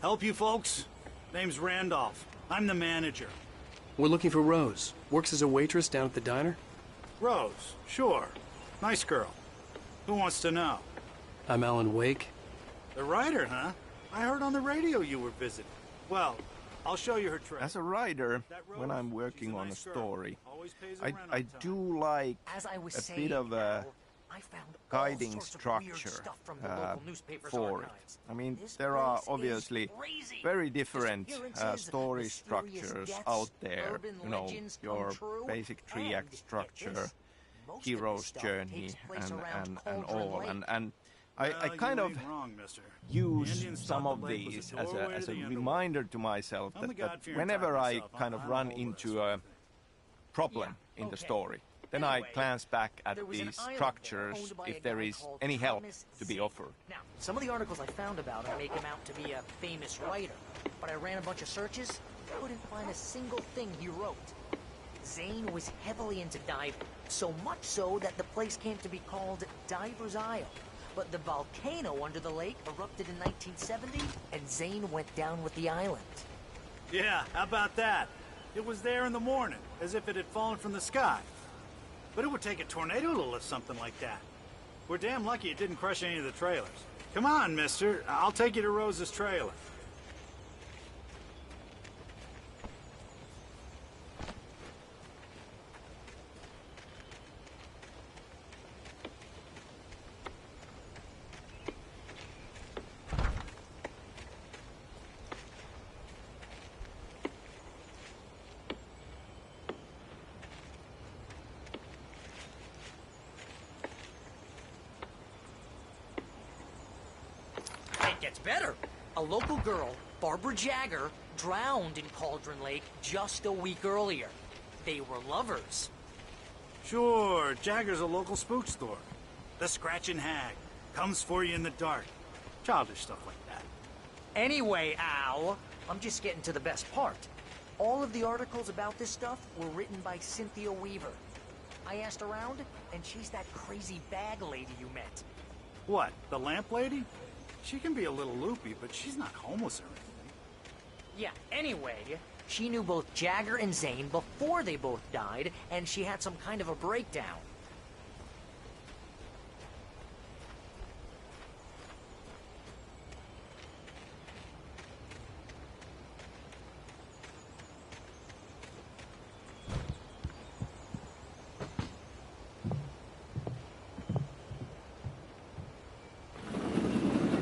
Help you folks? Name's Randolph. I'm the manager. We're looking for Rose. Works as a waitress down at the diner. Rose, sure. Nice girl. Who wants to know? I'm Alan Wake. The writer, huh? I heard on the radio you were visiting. Well, I'll show you her trip. As a writer, when I'm working on a story, I do like a bit of a guiding structure for it. I mean, there are obviously very different story structures out there. You know, your basic three-act structure, hero's journey, and all. And I kind of use some of these as a reminder to myself that whenever I kind of run into a problem in the story, then I glance back at these structures if there is any help to be offered. Now, some of the articles I found about him make him out to be a famous writer, but I ran a bunch of searches, couldn't find a single thing he wrote. Zane was heavily into diving, so much so that the place came to be called Diver's Isle. But the volcano under the lake erupted in 1970, and Zane went down with the island. Yeah, how about that? It was there in the morning, as if it had fallen from the sky. But it would take a tornado to lift something like that. We're damn lucky it didn't crush any of the trailers. Come on, mister. I'll take you to Rose's trailer. Gets better. A local girl, Barbara Jagger, drowned in Cauldron Lake just a week earlier. They were lovers. Sure, Jagger's a local spook store. The Scratching Hag. Comes for you in the dark. Childish stuff like that. Anyway, Al, I'm just getting to the best part. All of the articles about this stuff were written by Cynthia Weaver. I asked around, and she's that crazy bag lady you met. What, the lamp lady? She can be a little loopy, but she's not homeless or anything. Yeah, anyway, she knew both Jagger and Zane before they both died, and she had some kind of a breakdown.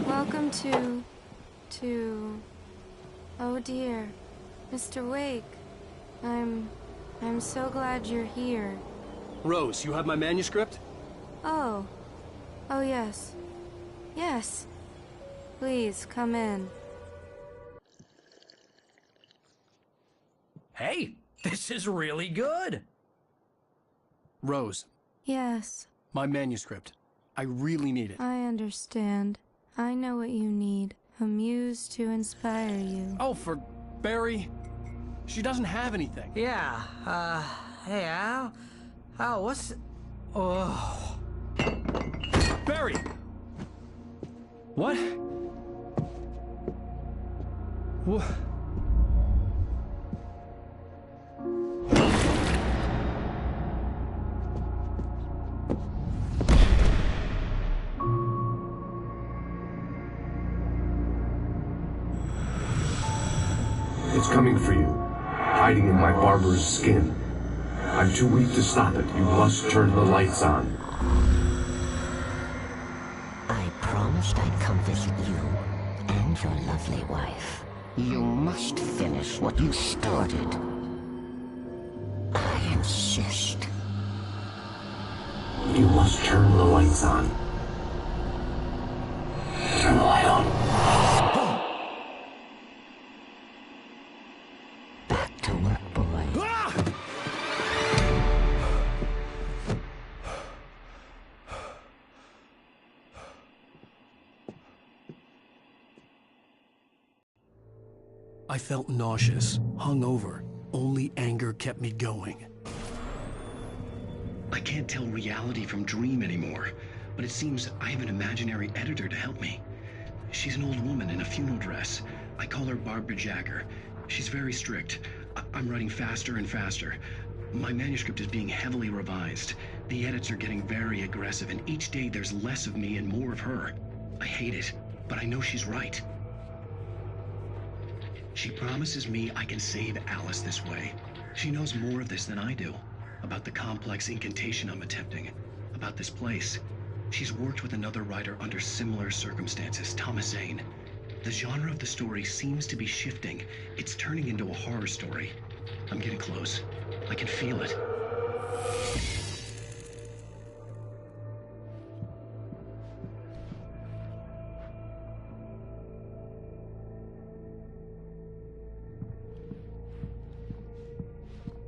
Welcome to... Oh dear, Mr. Wake. I'm so glad you're here. Rose, you have my manuscript? Oh. Oh yes. Yes. Please, come in. Hey, this is really good. Rose. Yes. My manuscript. I really need it. I understand. I know what you need. A muse to inspire you. Oh, for Barry. She doesn't have anything. Yeah, hey, Al? Al, what's... Oh... Barry! What? What? It's coming for you, hiding in my barber's skin. I'm too weak to stop it. You must turn the lights on. I promised I'd come visit you and your lovely wife. You must finish what you started. I insist. You must turn the lights on. Turn the light on. Back to work, boy. I felt nauseous, hungover. Only anger kept me going. I can't tell reality from dream anymore, but it seems I have an imaginary editor to help me. She's an old woman in a funeral dress. I call her Barbara Jagger. She's very strict. I'm writing faster and faster. My manuscript is being heavily revised. The edits are getting very aggressive, and each day there's less of me and more of her. I hate it, but I know she's right. She promises me I can save Alice this way. She knows more of this than I do. About the complex incantation I'm attempting. About this place. She's worked with another writer under similar circumstances, Thomas Zane. The genre of the story seems to be shifting. It's turning into a horror story. I'm getting close. I can feel it.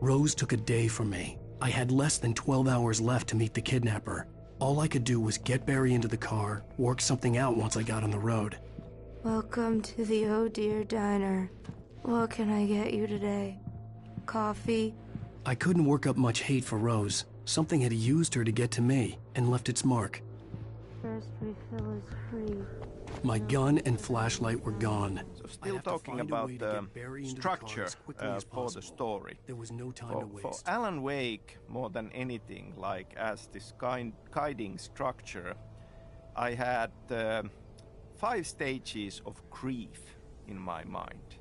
Rose took a day from me. I had less than 12 hours left to meet the kidnapper. All I could do was get Barry into the car, work something out once I got on the road. Welcome to the Oh Dear Diner. What can I get you today? Coffee? I couldn't work up much hate for Rose. Something had used her to get to me and left its mark. First refill is free. My gun and flashlight were gone. So still talking about the structure for the story. There was no time to waste. For Alan Wake, more than anything, like as this guiding structure, I had 5 stages of grief in my mind.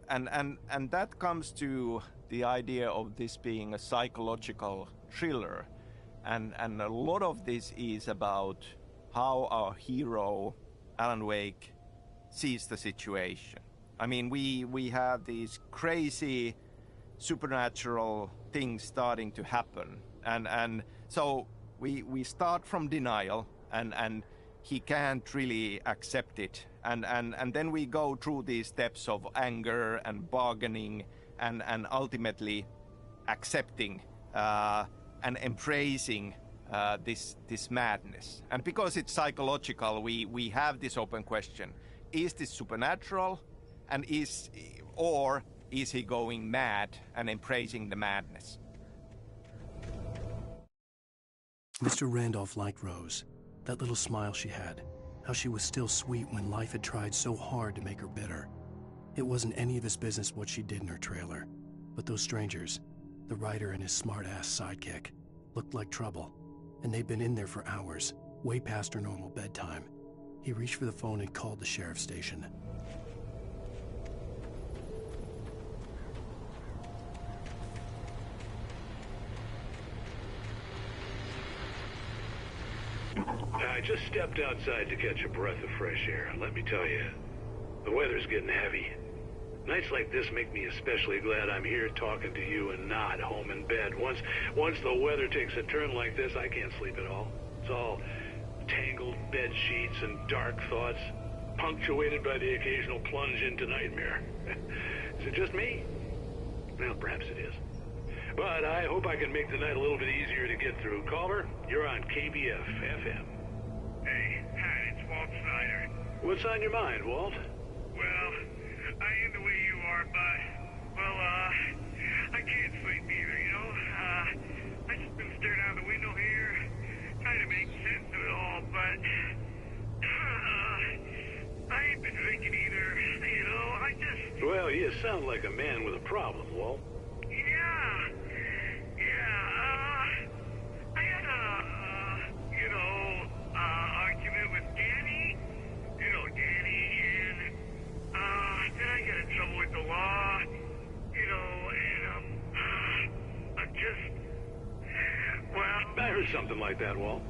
And that comes to the idea of this being a psychological thriller. And a lot of this is about how our hero, Alan Wake, sees the situation. I mean, we have these crazy supernatural things starting to happen. And so we start from denial, and he can't really accept it. And then we go through these steps of anger and bargaining and ultimately accepting and embracing this madness. And because it's psychological, we have this open question: is this supernatural, and is he going mad and embracing the madness? Mr. Randolph liked Rose. That little smile she had. How she was still sweet when life had tried so hard to make her bitter. It wasn't any of his business what she did in her trailer. But those strangers, the writer and his smart-ass sidekick, looked like trouble. And they'd been in there for hours, way past her normal bedtime. He reached for the phone and called the sheriff's station. I just stepped outside to catch a breath of fresh air. Let me tell you, the weather's getting heavy. Nights like this make me especially glad I'm here talking to you and not home in bed. Once the weather takes a turn like this, I can't sleep at all. It's all tangled bed sheets and dark thoughts, punctuated by the occasional plunge into nightmare. Is it just me? Well, perhaps it is. But I hope I can make the night a little bit easier to get through. Caller, you're on KBF FM. Hey, hi, it's Walt Snyder. What's on your mind, Walt? Well, I ain't the way you are, but, well, I can't sleep either, you know? I just been staring out the window here, trying to make sense of it all, but, I ain't been thinking either, you know? I just... Well, you sound like a man with a problem, Walt. I had a, argument with Danny. You know Danny, and, then I got in trouble with the law, you know, and, I'm just, well... I heard something like that, Walt.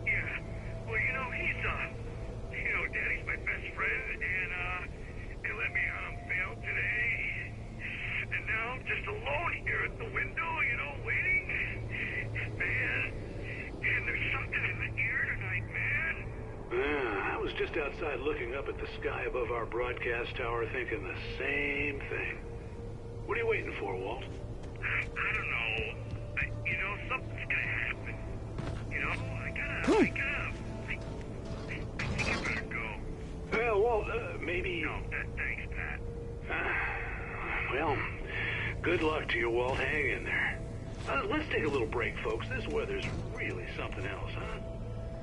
Yeah, well, you know, he's, Danny's my best friend, and, they let me out on bail today. And now I'm just alone here at the window, you know, waiting. Man, and there's something in the air tonight, man. I was just outside looking up at the sky above our broadcast tower thinking the same thing. What are you waiting for, Walt? I don't know. Something's gonna happen. I think I better go. Well, Walt, maybe... No, thanks, Pat. Well, good luck to you, Walt. Hang in there. Let's take a little break, folks. This weather's really something else, huh?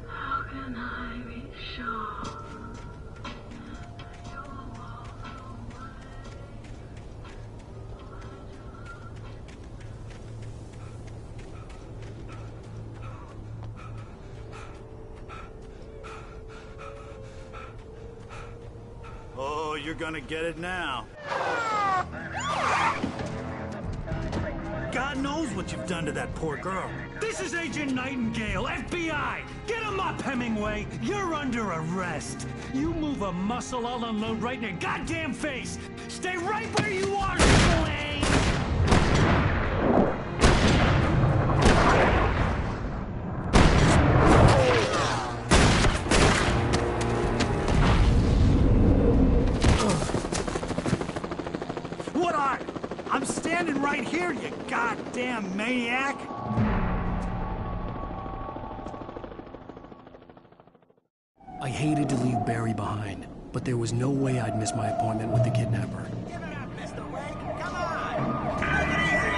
How can I be sure you're gonna get it now. God knows what you've done to that poor girl. This is Agent Nightingale, FBI! Get him up, Hemingway! You're under arrest! You move a muscle, I'll unload right in your goddamn face! Stay right where you are, Triple A! What are? I'm standing right here, you goddamn maniac! I hated to leave Barry behind, but there was no way I'd miss my appointment with the kidnapper. Give it up, Mr. Wake! Come on! Take it easy!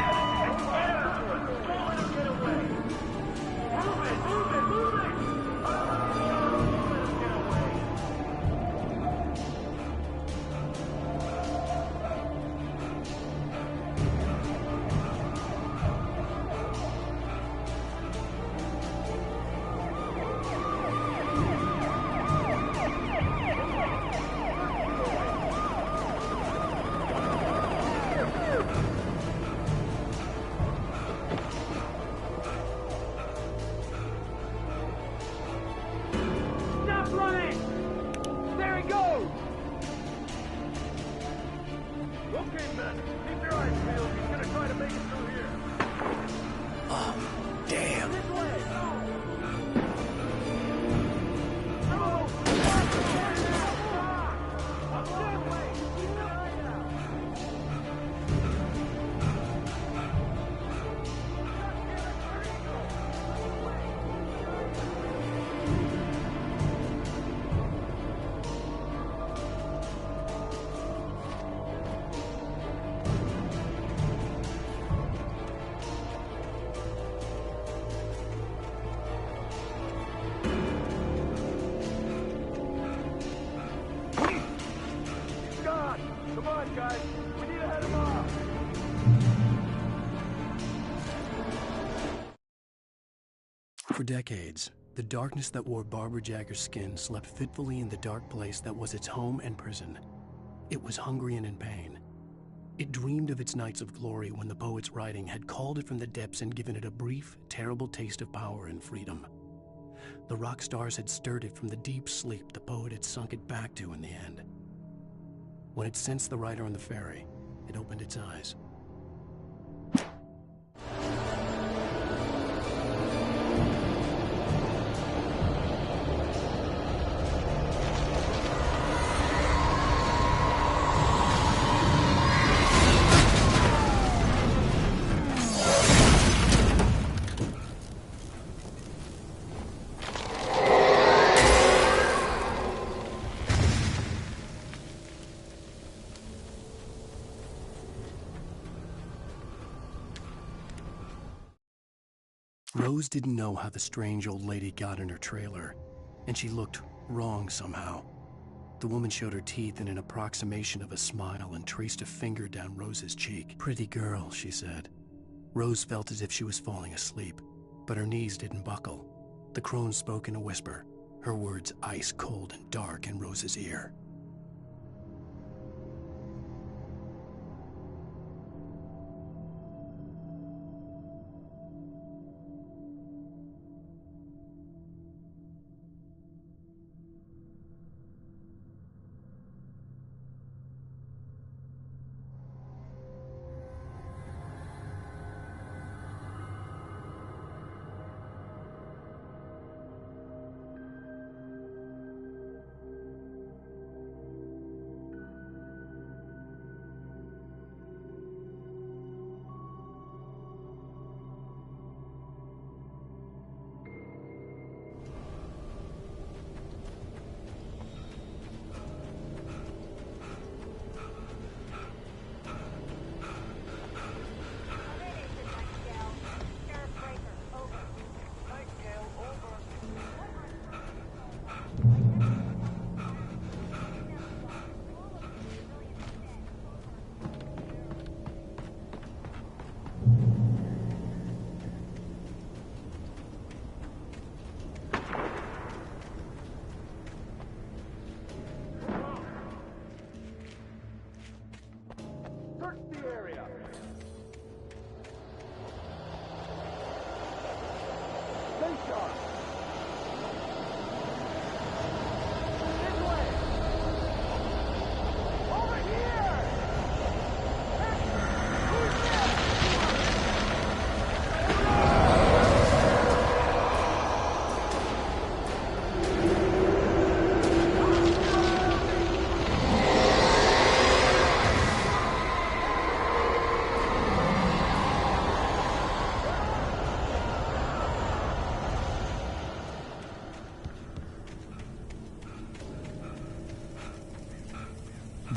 For decades, the darkness that wore Barbara Jagger's skin slept fitfully in the dark place that was its home and prison. It was hungry and in pain. It dreamed of its nights of glory when the poet's writing had called it from the depths and given it a brief, terrible taste of power and freedom. The rock stars had stirred it from the deep sleep the poet had sunk it back to in the end. When it sensed the writer on the ferry, it opened its eyes. Rose didn't know how the strange old lady got in her trailer, and she looked wrong somehow. The woman showed her teeth in an approximation of a smile and traced a finger down Rose's cheek. "Pretty girl," she said. Rose felt as if she was falling asleep, but her knees didn't buckle. The crone spoke in a whisper, her words ice cold and dark in Rose's ear.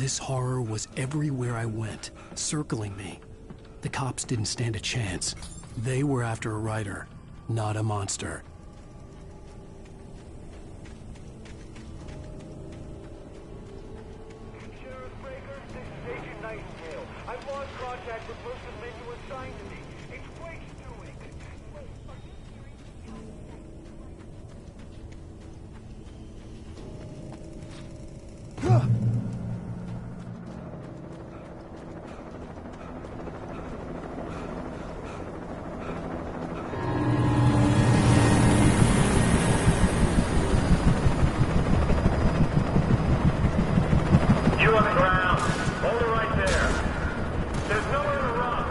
This horror was everywhere I went, circling me. The cops didn't stand a chance. They were after a writer, not a monster. Sheriff Breaker, this is Agent Nightingale. I've lost contact with most of the men you assigned to me. It's Wake's doing. You on the ground. Hold it right there. There's nowhere to run.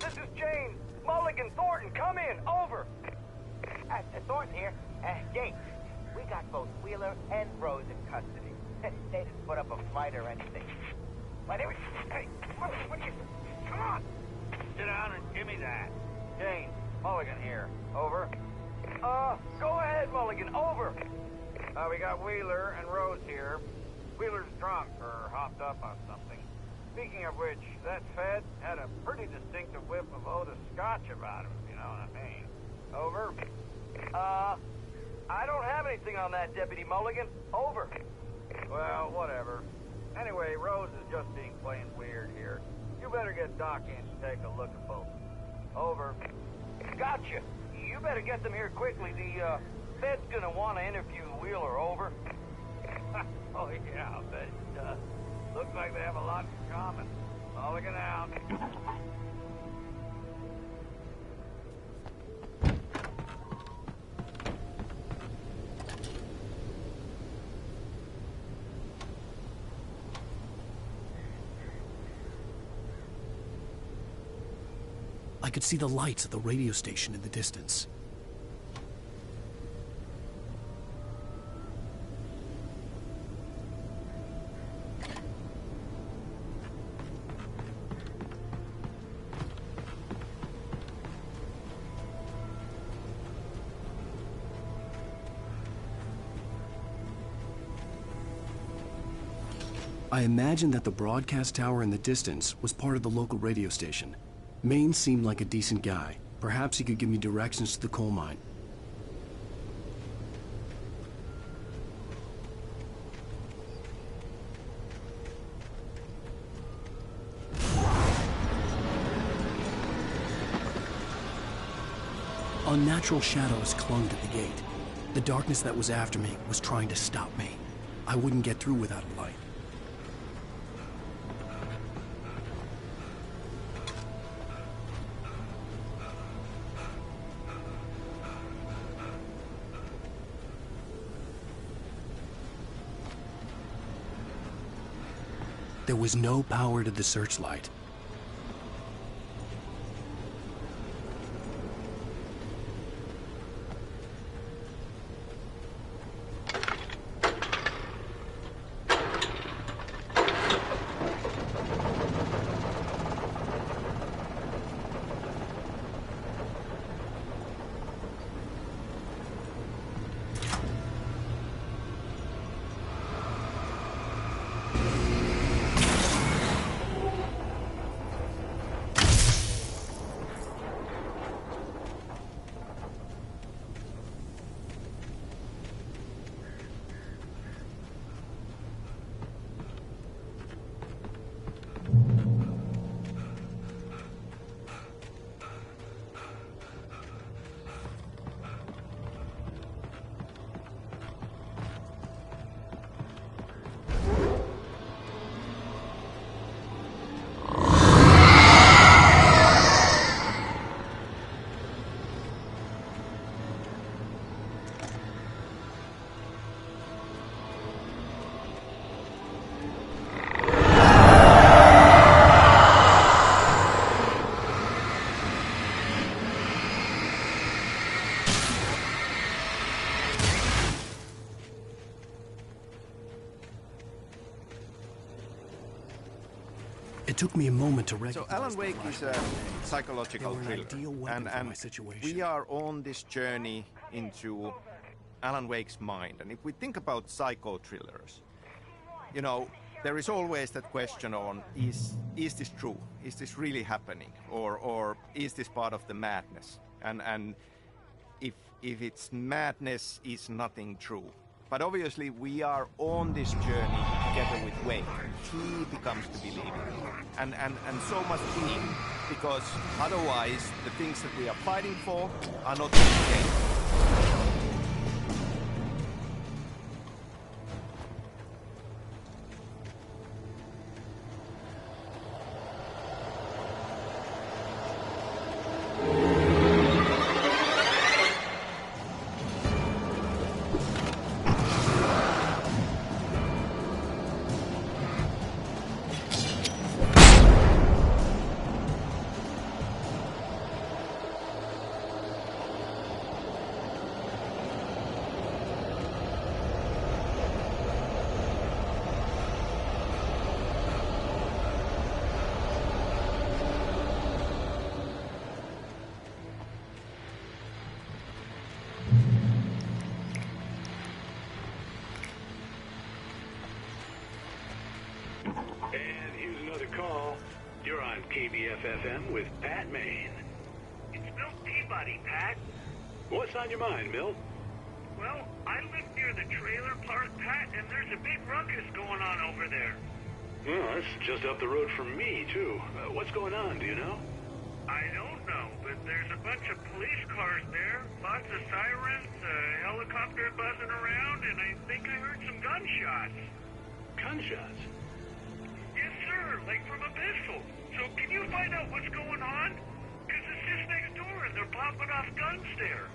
This is James. Mulligan, Thornton, come in. Over. Thornton here. James, we got both Wheeler and Rose in custody. They didn't put up a fight or anything. Why, they were... Hey, what you... Come on. Sit down and give me that. James, Mulligan here. Over. Go ahead, Mulligan. Over. We got Wheeler and Rose here. Wheeler's drunk or hopped up on something. Speaking of which, that Fed had a pretty distinctive whiff of Oda Scotch about him, if you know what I mean. Over. I don't have anything on that, Deputy Mulligan. Over. Well, whatever. Anyway, Rose is just being plain weird here. You better get Doc in to take a look at both. Over. Gotcha. You better get them here quickly. The, Fed's gonna want to interview Wheeler. Over. Oh, yeah, I'll bet it does. Looks like they have a lot in common. Mulligan out. I could see the lights of the radio station in the distance. I imagined that the broadcast tower in the distance was part of the local radio station. Maine seemed like a decent guy. Perhaps he could give me directions to the coal mine. Unnatural shadows clung to the gate. The darkness that was after me was trying to stop me. I wouldn't get through without a light. There was no power to the searchlight. It took me a moment to recognize. So Alan Wake is a psychological thriller, and we are on this journey into Alan Wake's mind. And if we think about psycho thrillers, you know, there is always that question on, is this true? Is this really happening? Or is this part of the madness? And if it's madness, is nothing true? But obviously we are on this journey together with Wake. He becomes to believe it. And so must we, because otherwise the things that we are fighting for are not the same. And here's another call. You're on KBFFM with Pat Maine. It's Milt Peabody, Pat. What's on your mind, Milt? Well, I live near the trailer park, Pat, and there's a big ruckus going on over there. Well, that's just up the road from me, too. What's going on, do you know? I don't know, but there's a bunch of police cars there, lots of sirens, a helicopter buzzing around, and I think I heard some gunshots. Gunshots? Yes, sir, like from a pistol. So can you find out what's going on? Because it's just next door and they're popping off guns there.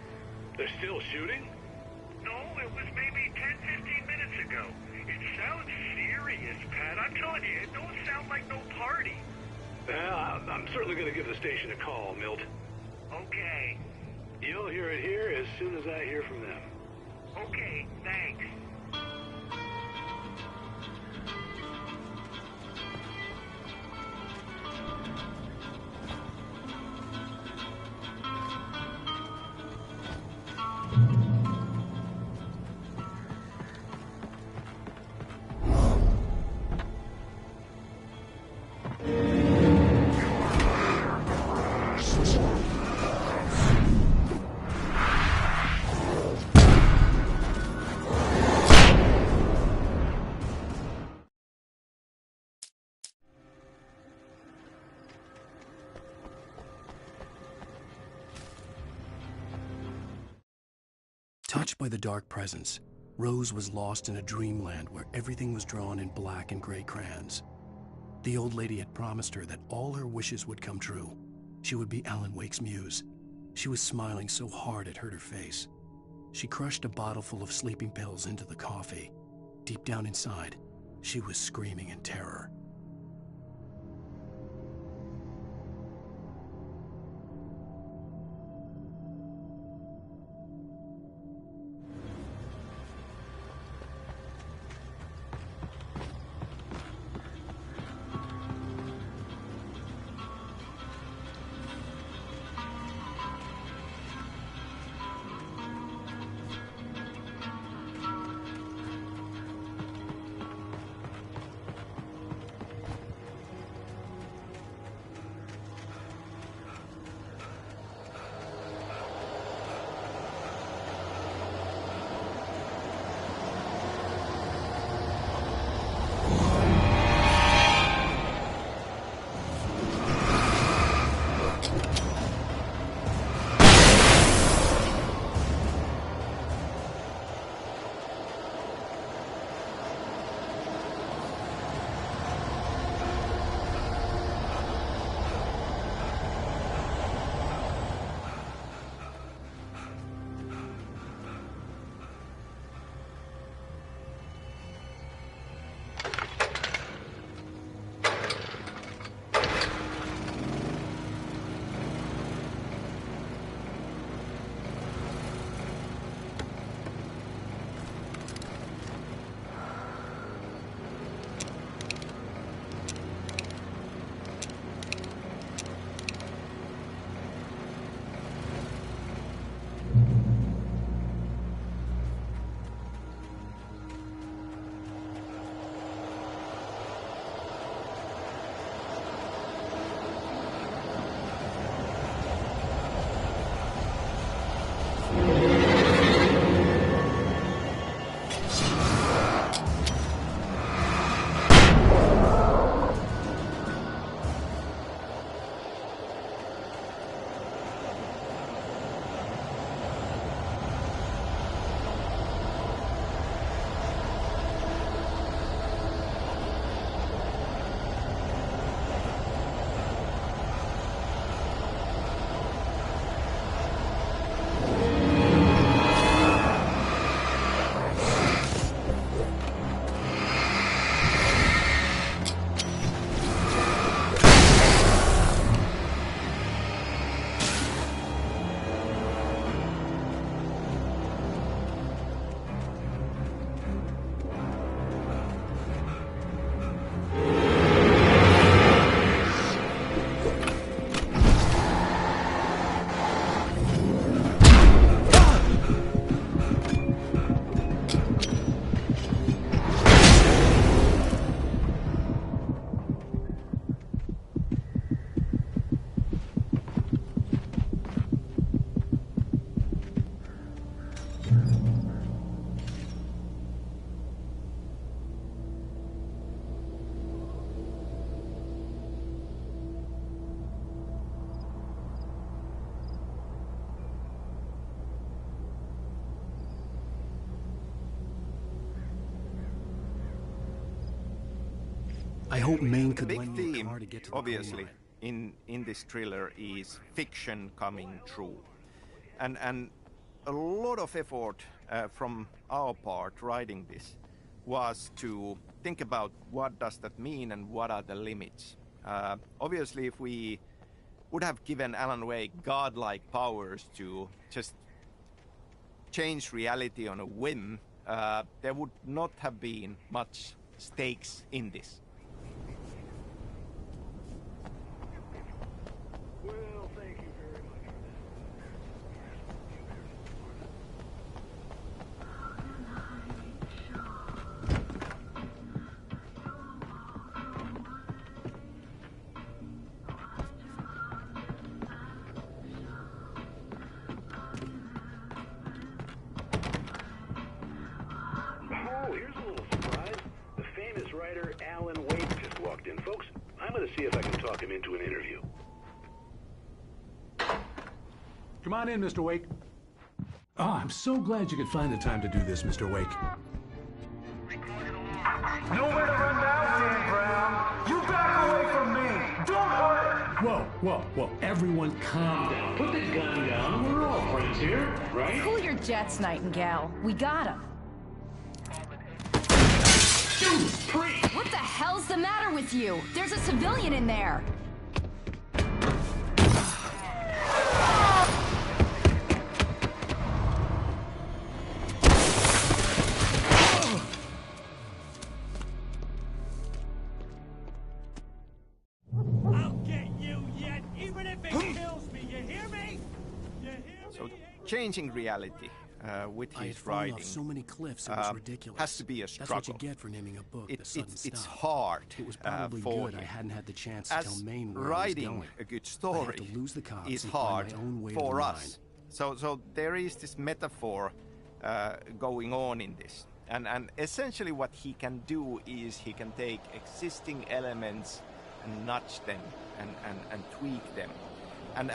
They're still shooting? No, it was maybe 10, 15 minutes ago. It sounds serious, Pat. I'm telling you, it don't sound like no party. I'm certainly going to give the station a call, Milt. Okay. You'll hear it here as soon as I hear from them. Okay, thanks. Touched by the dark presence, Rose was lost in a dreamland where everything was drawn in black and gray crayons. The old lady had promised her that all her wishes would come true. She would be Alan Wake's muse. She was smiling so hard it hurt her face. She crushed a bottle full of sleeping pills into the coffee. Deep down inside, she was screaming in terror. I hope Maine could the lend big me a theme, car to get to the obviously, coal mine. in this thriller is fiction coming true. And a lot of effort from our part writing this was to think about what does that mean and what are the limits. Obviously, if we would have given Alan Wake godlike powers to just change reality on a whim, there would not have been much stakes in this. Well, thank you very much for Oh, here's a little surprise. The famous writer Alan Wake just walked in. Folks, I'm going to see if I can talk him into an interview. Come on in, Mr. Wake. Oh, I'm so glad you could find the time to do this, Mr. Wake. Nowhere to run now, Dan Brown. You back away from me. Don't hurt. Whoa. Everyone calm down. Put the gun down. We're all friends here, right? Cool your jets, Nightingale. We got him. What the hell's the matter with you? There's a civilian in there. I'll get you yet, even if it kills me. You hear me? You hear me? So changing reality with I had his fallen writing off so many cliffs, it was ridiculous. has to be a struggle. That's what you get for naming a book The Sudden Stop. It's hard It was probably for good him. I hadn't had the chance to As tell Maine where I was writing going. a good I story had to lose the cops is and hard find my own way to for the us. So there is this metaphor going on in this. And essentially what he can do is he can take existing elements and nudge them and tweak them. And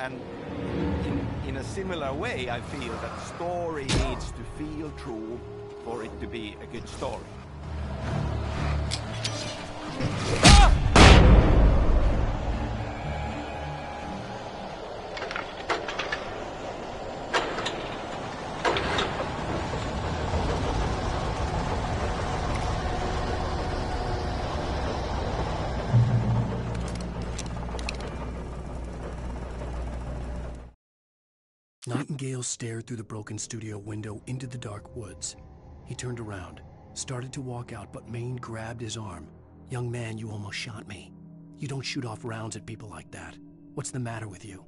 in a similar way, I feel that story needs to feel true for it to be a good story. Nightingale stared through the broken studio window into the dark woods. He turned around, started to walk out, but Maine grabbed his arm. "Young man, you almost shot me. You don't shoot off rounds at people like that. What's the matter with you?"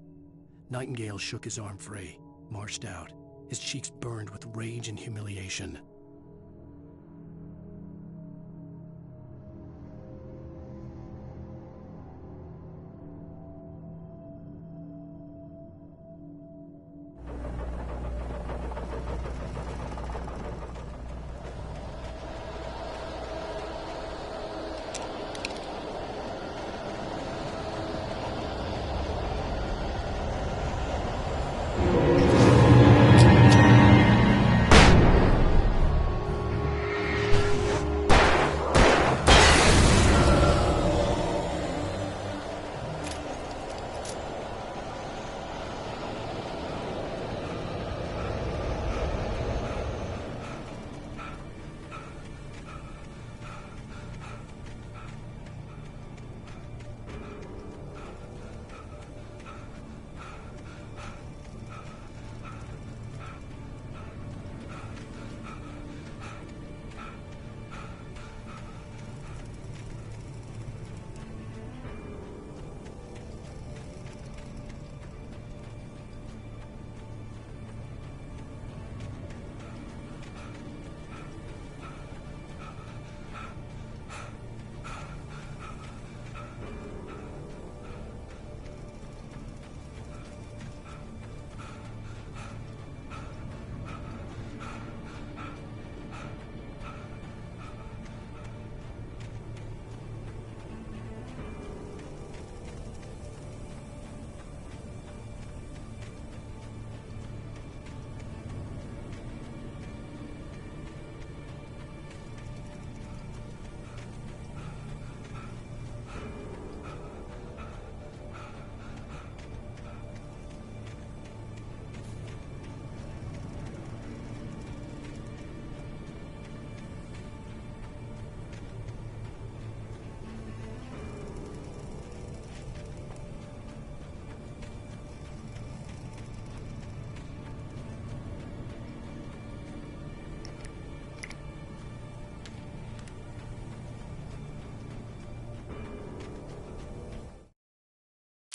Nightingale shook his arm free, marched out. His cheeks burned with rage and humiliation.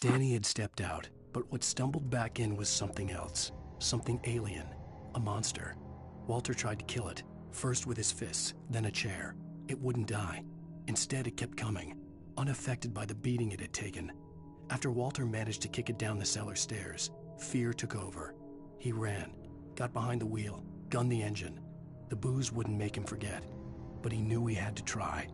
Danny had stepped out, but what stumbled back in was something else. Something alien. A monster. Walter tried to kill it, first with his fists, then a chair. It wouldn't die. Instead, it kept coming, unaffected by the beating it had taken. After Walter managed to kick it down the cellar stairs, fear took over. He ran, got behind the wheel, gunned the engine. The booze wouldn't make him forget, but he knew he had to try.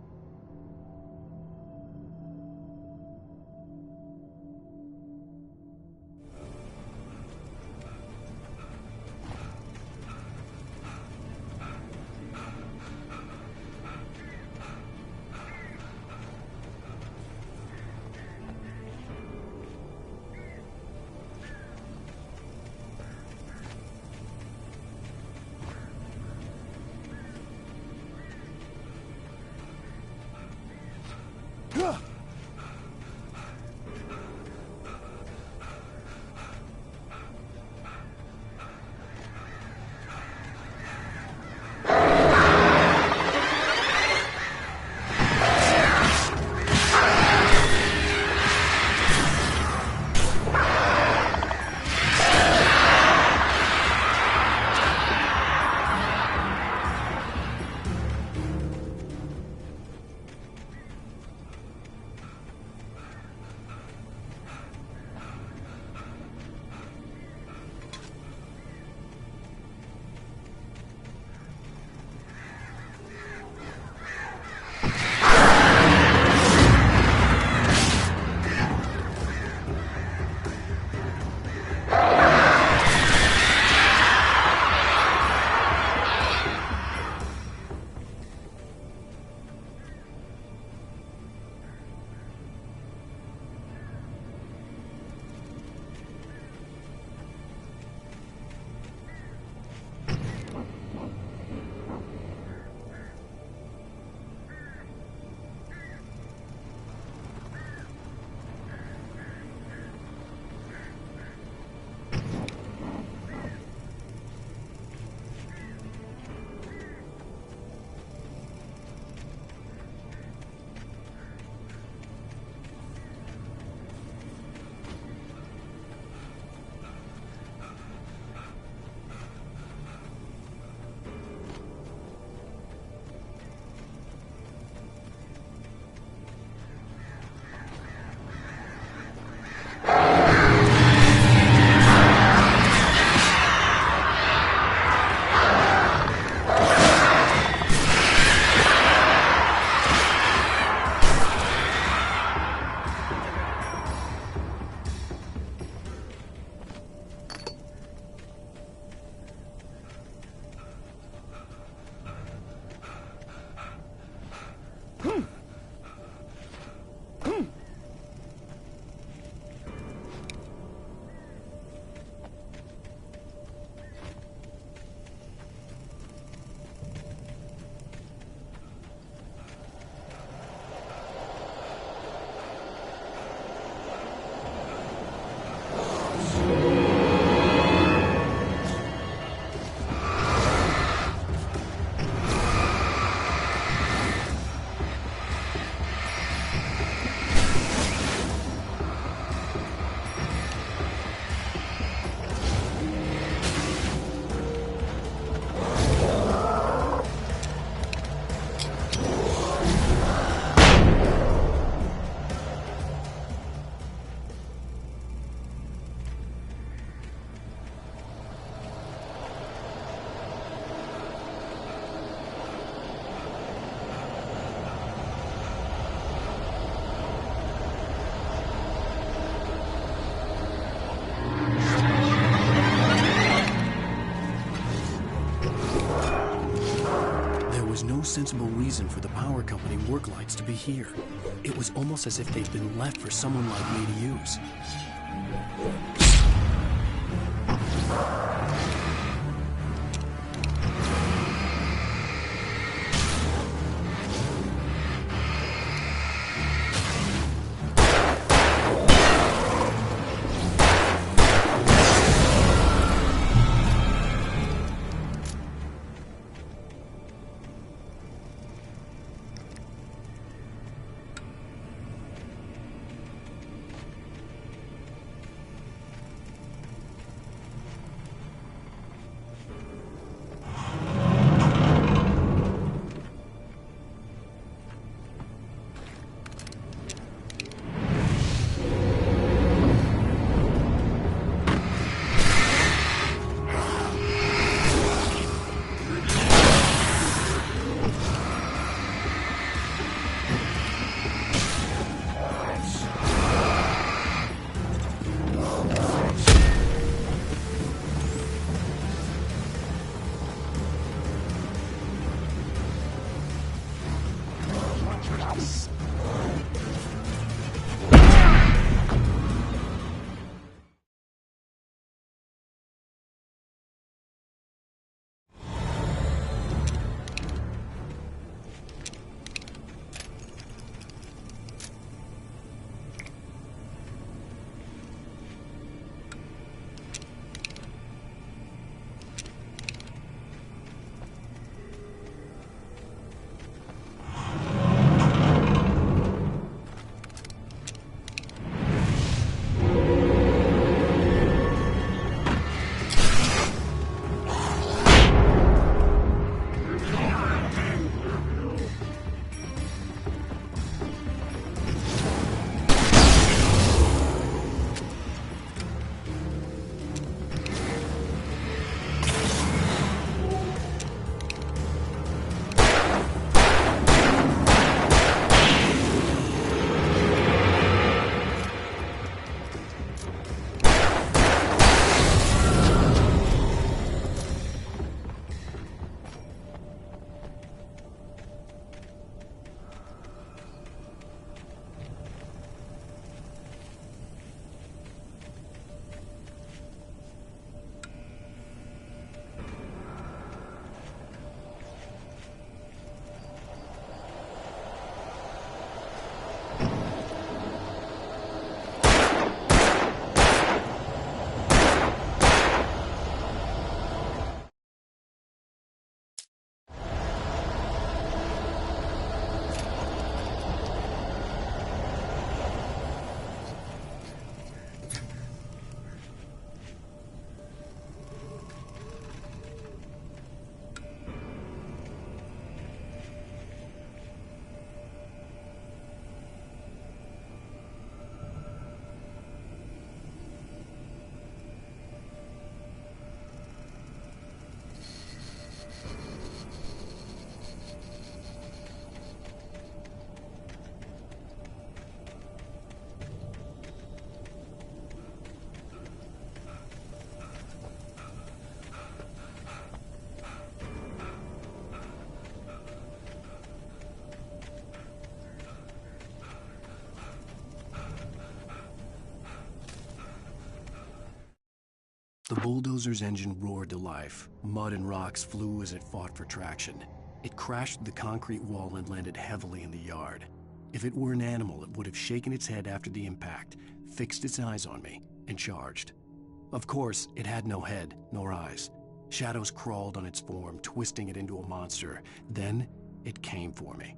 No sensible reason for the power company work lights to be here. It was almost as if they'd been left for someone like me to use. face. The bulldozer's engine roared to life. Mud and rocks flew as it fought for traction. It crashed through the concrete wall and landed heavily in the yard. If it were an animal, it would have shaken its head after the impact, fixed its eyes on me, and charged. Of course, it had no head, nor eyes. Shadows crawled on its form, twisting it into a monster. Then, it came for me.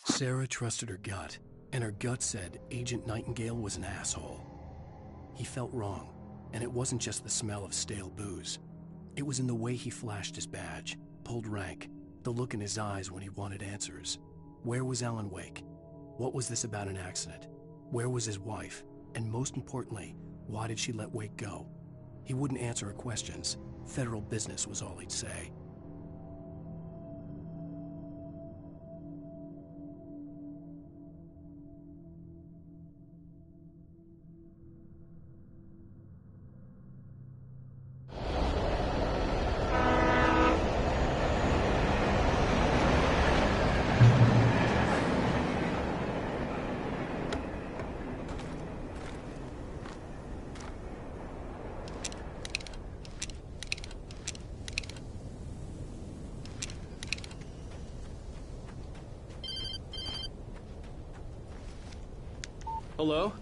Sarah trusted her gut, and her gut said Agent Nightingale was an asshole. He felt wrong, and it wasn't just the smell of stale booze. It was in the way he flashed his badge, pulled rank, the look in his eyes when he wanted answers. Where was Alan Wake? What was this about an accident? Where was his wife? And most importantly, why did she let Wake go? He wouldn't answer her questions. Federal business was all he'd say. Hello?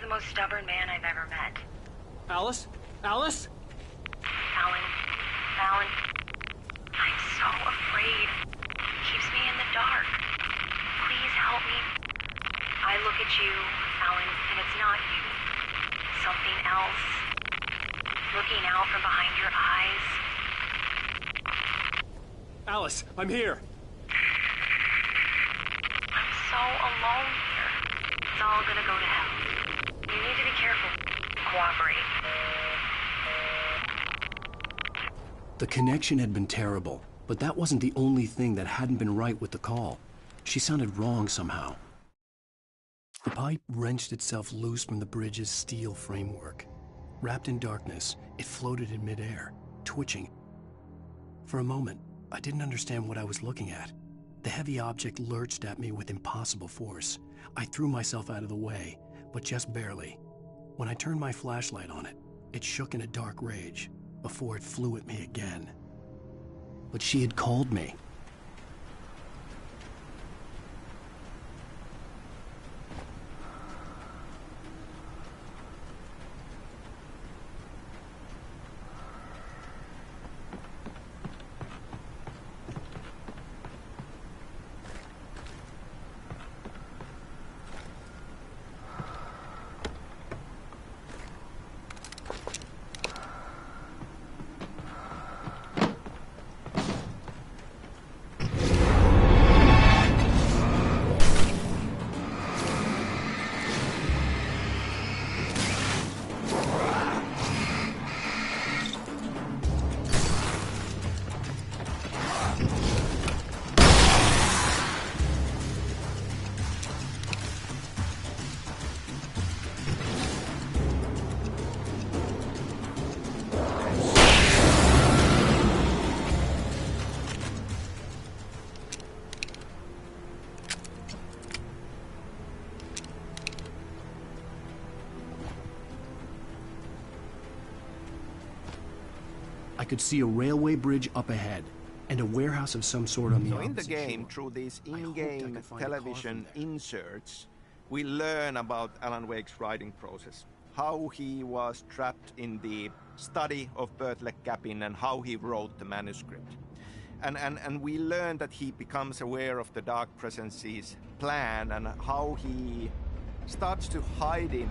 The most stubborn man I've ever met. Alice? Alice? Alan. I'm so afraid. Alice, I'm here. I'm so alone here. It's all gonna go to hell. You need to be careful. Cooperate. The connection had been terrible, but that wasn't the only thing that hadn't been right with the call. She sounded wrong somehow. The pipe wrenched itself loose from the bridge's steel framework. Wrapped in darkness, it floated in midair, twitching. For a moment, I didn't understand what I was looking at. The heavy object lurched at me with impossible force. I threw myself out of the way, but just barely. When I turned my flashlight on it, it shook in a dark rage before it flew at me again. But she had called me. I could see a railway bridge up ahead, and a warehouse of some sort on the opposite in the game, shore. through these in-game television inserts, we learn about Alan Wake's writing process. How he was trapped in the study of Bertlet Capin and how he wrote the manuscript. And we learn that he becomes aware of the Dark Presence's plan and how he starts to hide in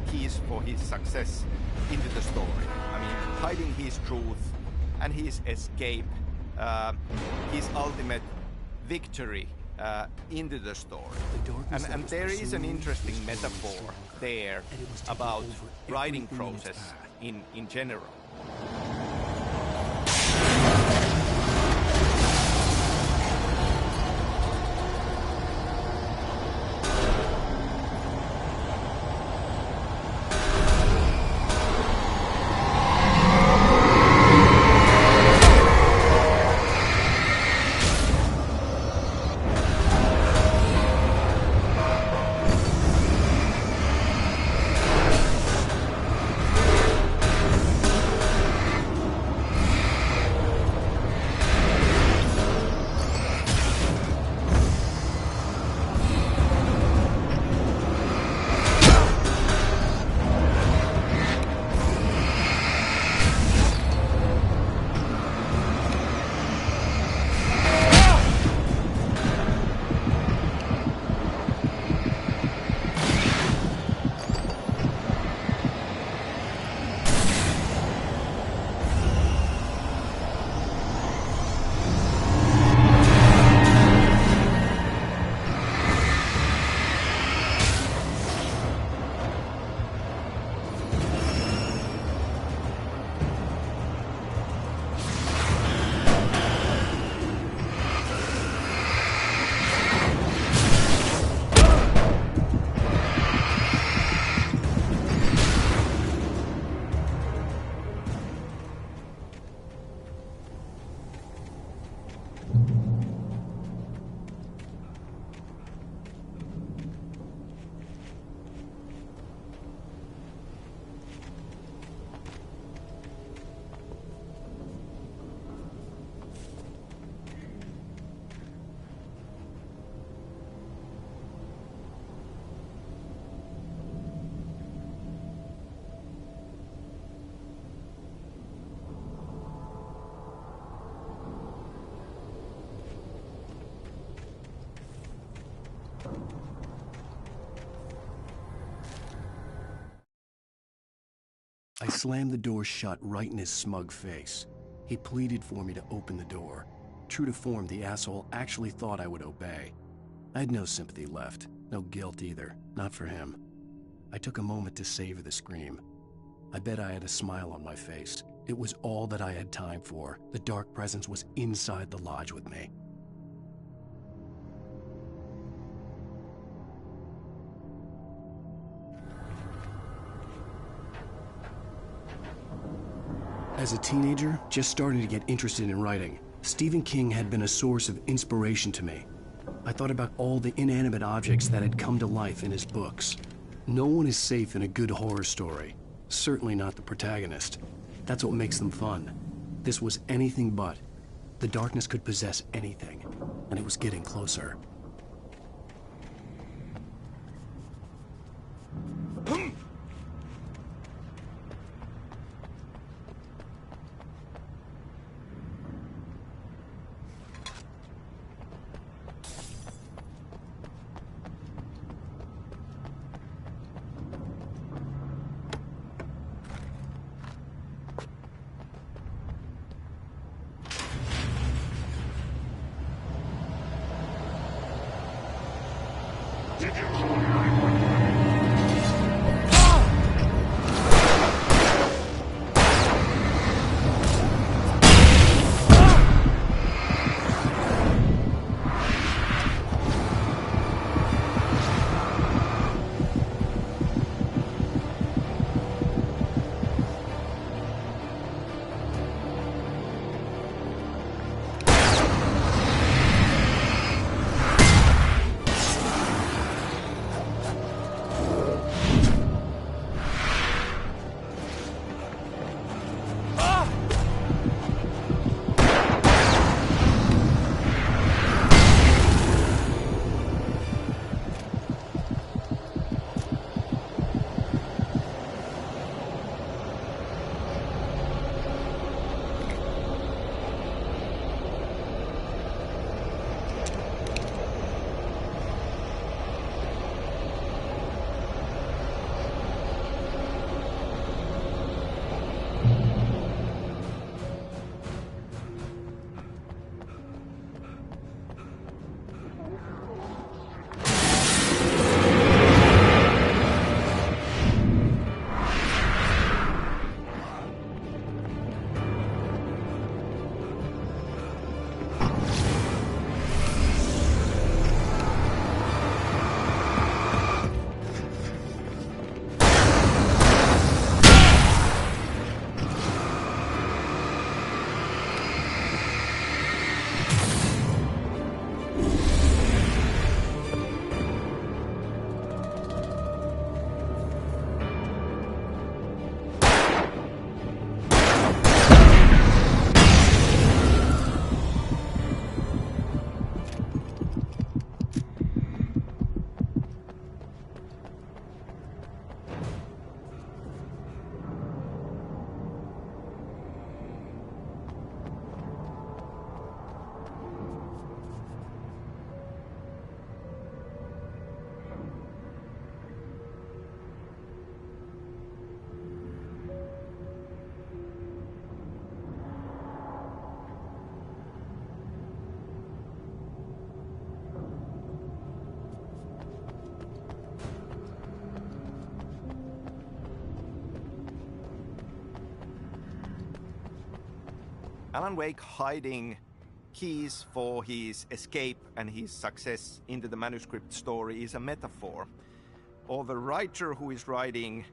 keys for his success into the story. I mean, hiding his truth and his escape, his ultimate victory into the story. And there is an interesting metaphor there about writing process in general. I slammed the door shut right in his smug face. He pleaded for me to open the door, true to form, the asshole actually thought I would obey. I had no sympathy left, no guilt either, not for him. I took a moment to savor the scream. I bet I had a smile on my face. It was all that I had time for. The dark presence was inside the lodge with me. As a teenager, just starting to get interested in writing, Stephen King had been a source of inspiration to me. I thought about all the inanimate objects that had come to life in his books. No one is safe in a good horror story. Certainly not the protagonist. That's what makes them fun. This was anything but. The darkness could possess anything, and it was getting closer. Alan Wake hiding keys for his escape and his success into the manuscript story is a metaphor, or the writer who is writing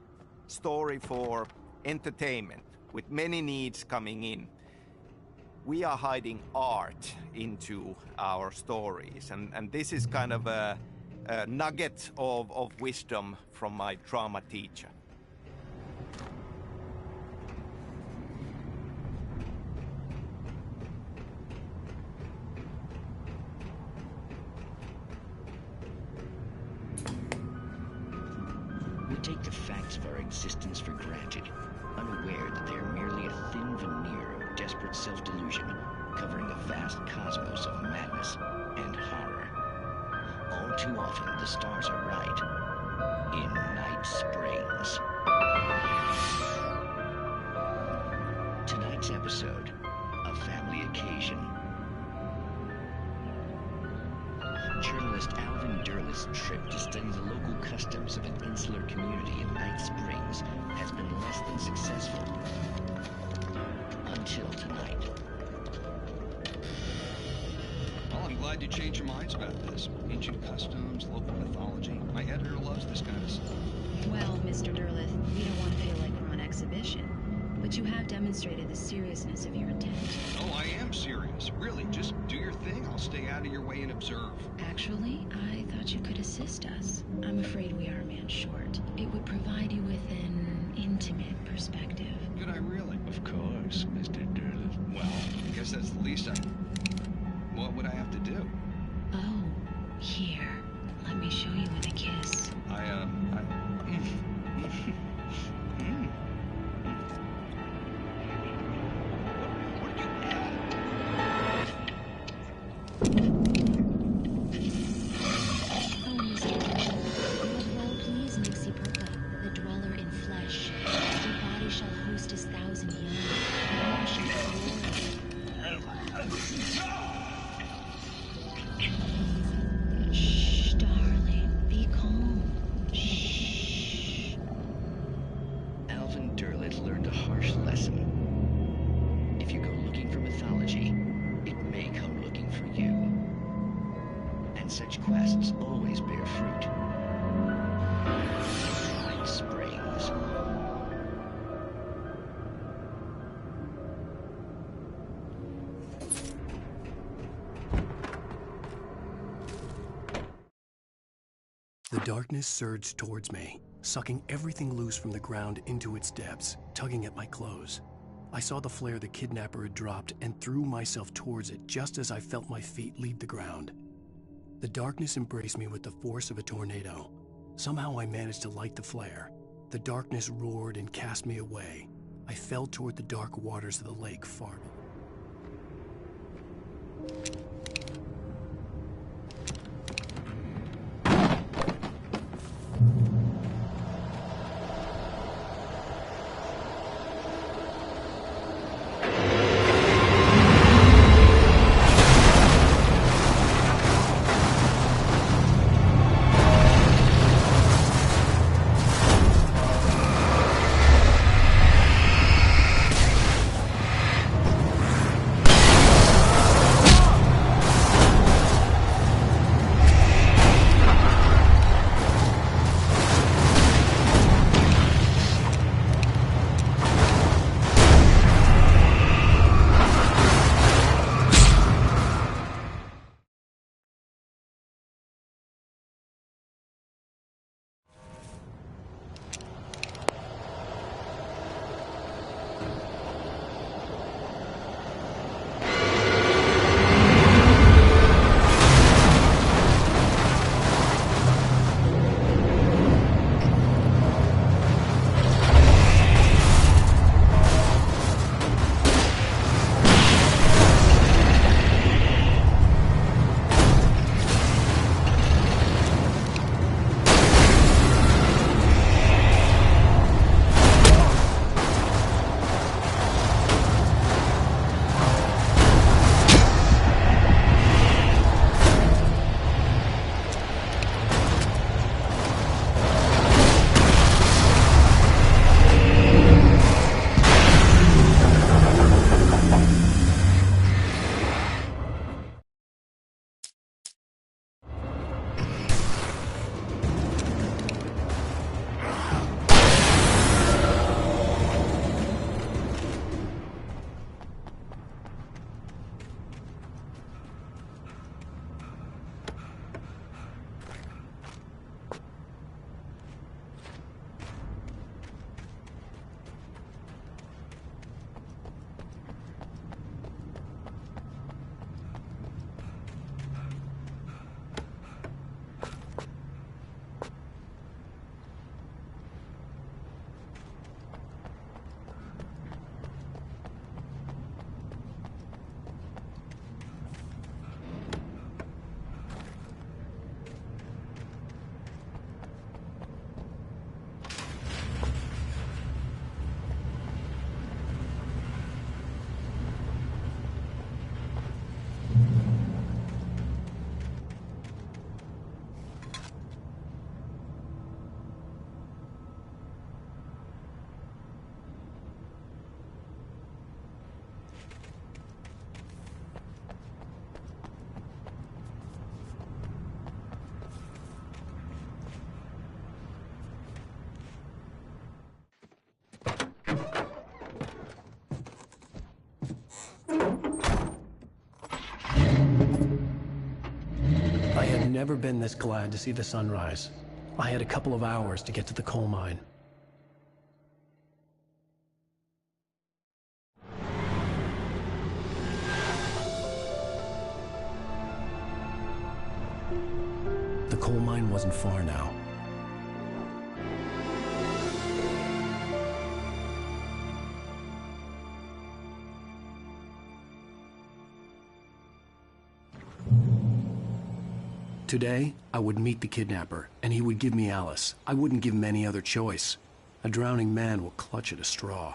story for entertainment with many needs coming in. We are hiding art into our stories, and this is kind of a nugget of wisdom from my drama teacher. We take the facts of our existence for granted, unaware that they are merely a thin veneer of desperate self-delusion, covering the vast cosmos of madness and horror. All too often, the stars are right. In Night Springs. Tonight's episode, a family occasion. Journalist Alvin Derleth's trip to study the local customs of an insular community in Night Springs has been less than successful. Until tonight. Well, I'm glad you changed your minds about this. Ancient customs, local mythology. My editor loves this kind of stuff. Well, Mr. Derleth, we don't want to feel like we're on exhibition. But you have demonstrated the seriousness of your intent. Oh, I am serious. Really, just do your thing. I'll stay out of your way and observe. Actually, I thought you could assist us. I'm afraid we are a man short. It would provide you with an intimate perspective. Could I really? Of course, Mr. Derleth. Well, I guess that's the least What would I have to do? Oh, here. Let me show you with a kiss. Shh, darling. Be calm. Shh. Alvin Derleth learned a harsh lesson. If you go looking for mythology, it may come looking for you. And such quests always bear fruit. Night Springs. The darkness surged towards me, sucking everything loose from the ground into its depths, tugging at my clothes. I saw the flare the kidnapper had dropped and threw myself towards it just as I felt my feet leave the ground. The darkness embraced me with the force of a tornado. Somehow I managed to light the flare. The darkness roared and cast me away. I fell toward the dark waters of the lake far. never been this glad to see the sunrise. I had a couple of hours to get to the coal mine. The coal mine wasn't far now. Today, I would meet the kidnapper, and he would give me Alice. I wouldn't give him any other choice. A drowning man will clutch at a straw.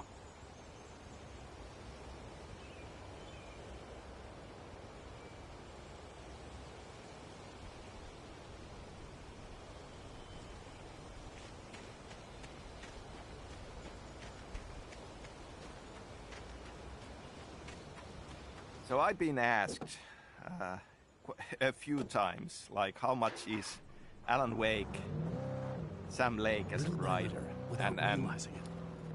So I've been asked a few times, like, how much is Alan Wake, Sam Lake as a writer? Without realizing it,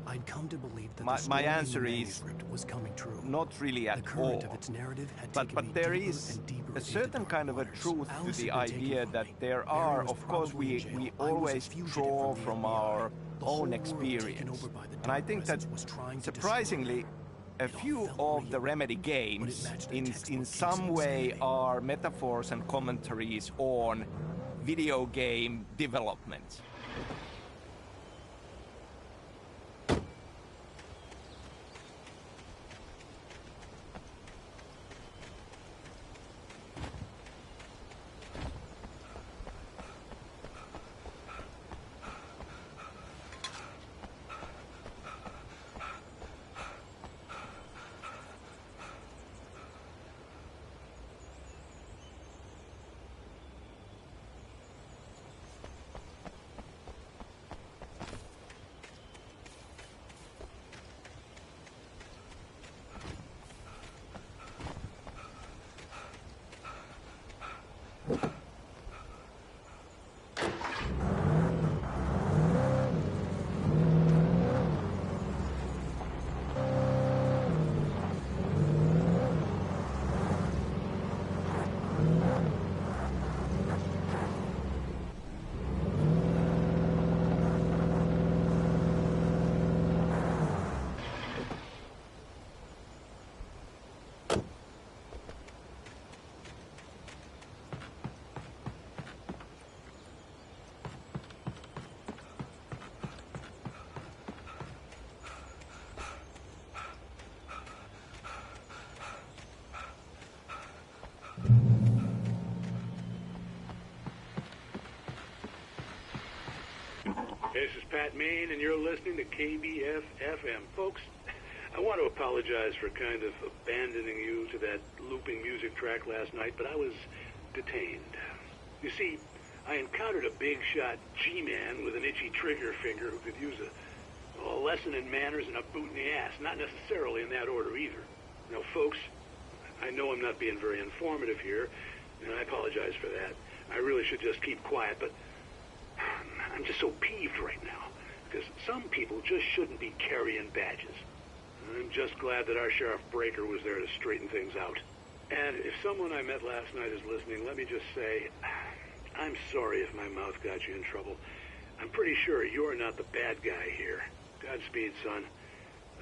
I'd come to believe that my answer is was coming true. Not really at all. Of its narrative had but there is a certain kind of a truth to the idea that there are, of course, we always draw from our own experience. And I think that, surprisingly, a few of the Remedy games in some way are metaphors and commentaries on video game development. This is Pat Main, and you're listening to KBF-FM. Folks, I want to apologize for kind of abandoning you to that looping music track last night, but I was detained. You see, I encountered a big-shot G-man with an itchy trigger finger who could use a lesson in manners and a boot in the ass, not necessarily in that order either. Now, folks, I know I'm not being very informative here, and I apologize for that. I really should just keep quiet, but I'm just so peeved right now, because some people just shouldn't be carrying badges. I'm just glad that our Sheriff Breaker was there to straighten things out. And if someone I met last night is listening, let me just say, I'm sorry if my mouth got you in trouble. I'm pretty sure you're not the bad guy here. Godspeed, son.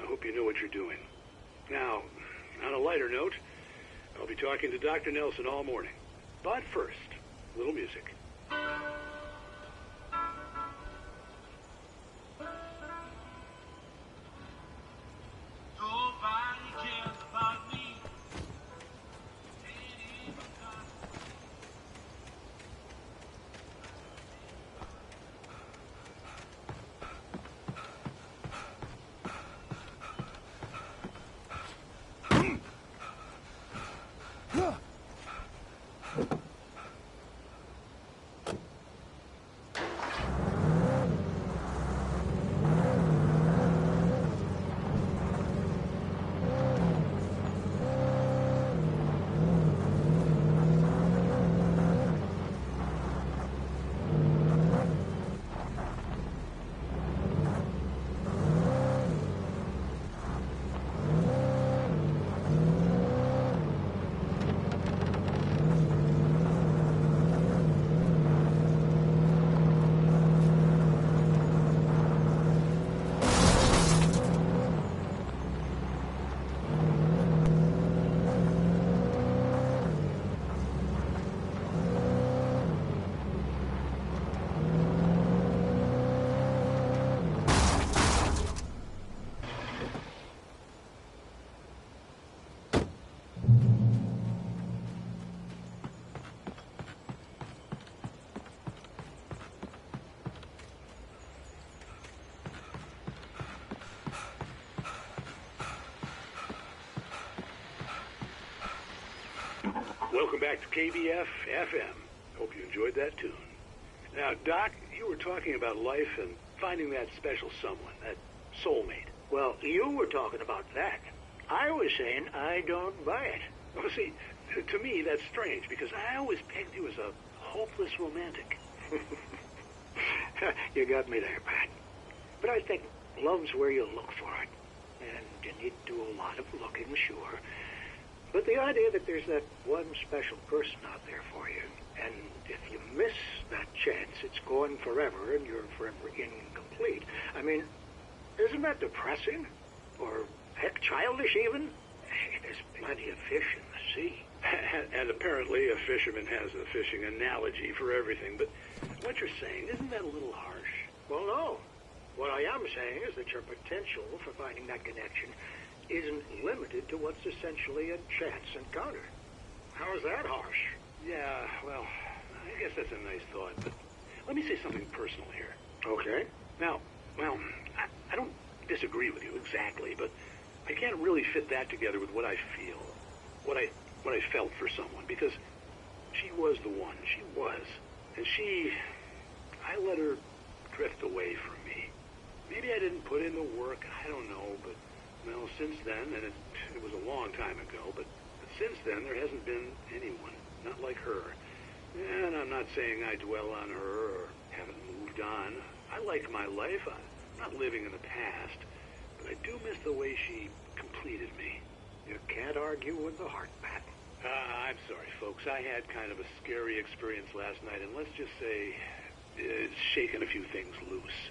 I hope you know what you're doing. Now, on a lighter note, I'll be talking to Dr. Nelson all morning. But first, a little music. welcome back to KBF FM. Hope you enjoyed that tune. Now, Doc, you were talking about life and finding that special someone, that soulmate. Well, you were talking about that. I was saying I don't buy it. Well, see, to me, that's strange, because I always pegged you as a hopeless romantic. You got me there, Pat. But I think love's where you look for it. And you need to do a lot of looking, sure. But the idea that there's that one special person out there for you, and if you miss that chance, it's gone forever, and you're forever incomplete. I mean, isn't that depressing? Or, heck, childish even? Hey, there's plenty of fish in the sea. And apparently a fisherman has a fishing analogy for everything, but what you're saying, isn't that a little harsh? Well, no. What I am saying is that your potential for finding that connection isn't limited to what's essentially a chance encounter. How is that harsh? Yeah, well, I guess that's a nice thought, but let me say something personal here. Okay. Now, well, I don't disagree with you exactly, but I can't really fit that together with what I feel, what I felt for someone, because she was the one. She was. And I let her drift away from me. Maybe I didn't put in the work, I don't know, but, well, since then, and it was a long time ago, but since then, there hasn't been anyone, not like her. And I'm not saying I dwell on her or haven't moved on. I like my life. I'm not living in the past, but I do miss the way she completed me. You can't argue with the heart, Pat. I'm sorry, folks. I had kind of a scary experience last night, and let's just say it's shaken a few things loose.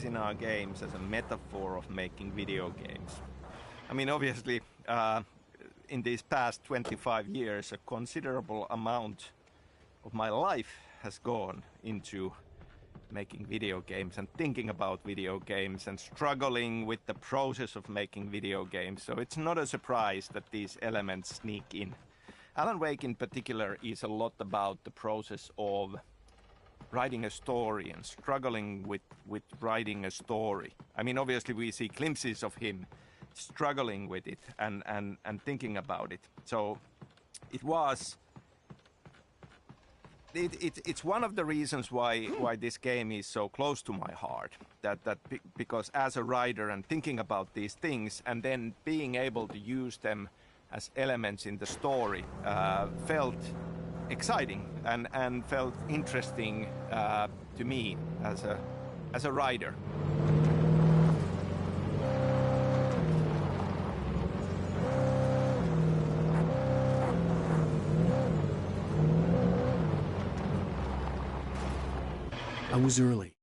In our games as a metaphor of making video games. I mean, obviously, in these past 25 years, a considerable amount of my life has gone into making video games and thinking about video games and struggling with the process of making video games. So it's not a surprise that these elements sneak in. Alan Wake in particular is a lot about the process of writing a story and struggling with writing a story. I mean, obviously we see glimpses of him struggling with it and thinking about it. So it's one of the reasons why this game is so close to my heart. Because as a writer and thinking about these things and then being able to use them as elements in the story felt exciting and felt interesting to me as a writer. I was early.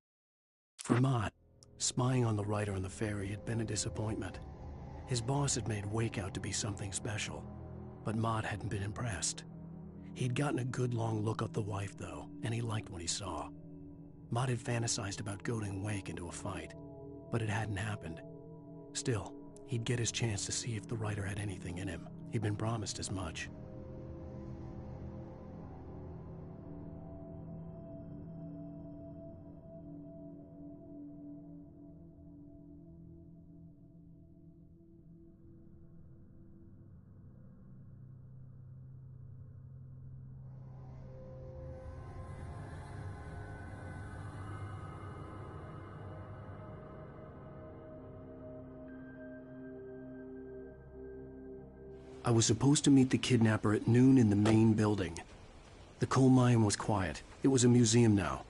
For Mott, spying on the writer on the ferry had been a disappointment. His boss had made Wake out to be something special, but Mott hadn't been impressed. He'd gotten a good long look at the wife, though, and he liked what he saw. Mott had fantasized about goading Wake into a fight, but it hadn't happened. Still, he'd get his chance to see if the writer had anything in him. He'd been promised as much. I was supposed to meet the kidnapper at noon in the main building. The coal mine was quiet. It was a museum now.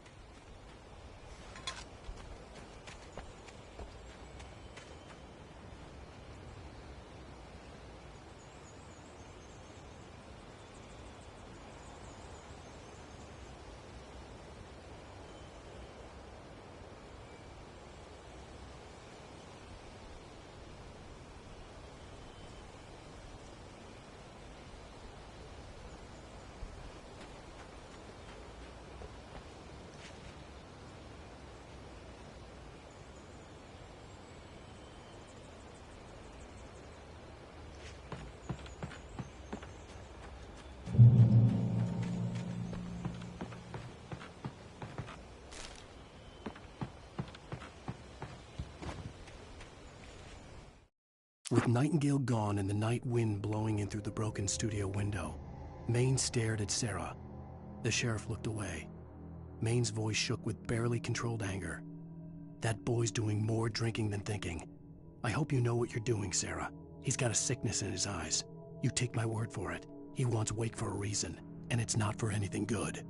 With Nightingale gone and the night wind blowing in through the broken studio window, Maine stared at Sarah. The sheriff looked away. Maine's voice shook with barely controlled anger. That boy's doing more drinking than thinking. I hope you know what you're doing, Sarah. He's got a sickness in his eyes. You take my word for it. He wants Wake for a reason, and it's not for anything good.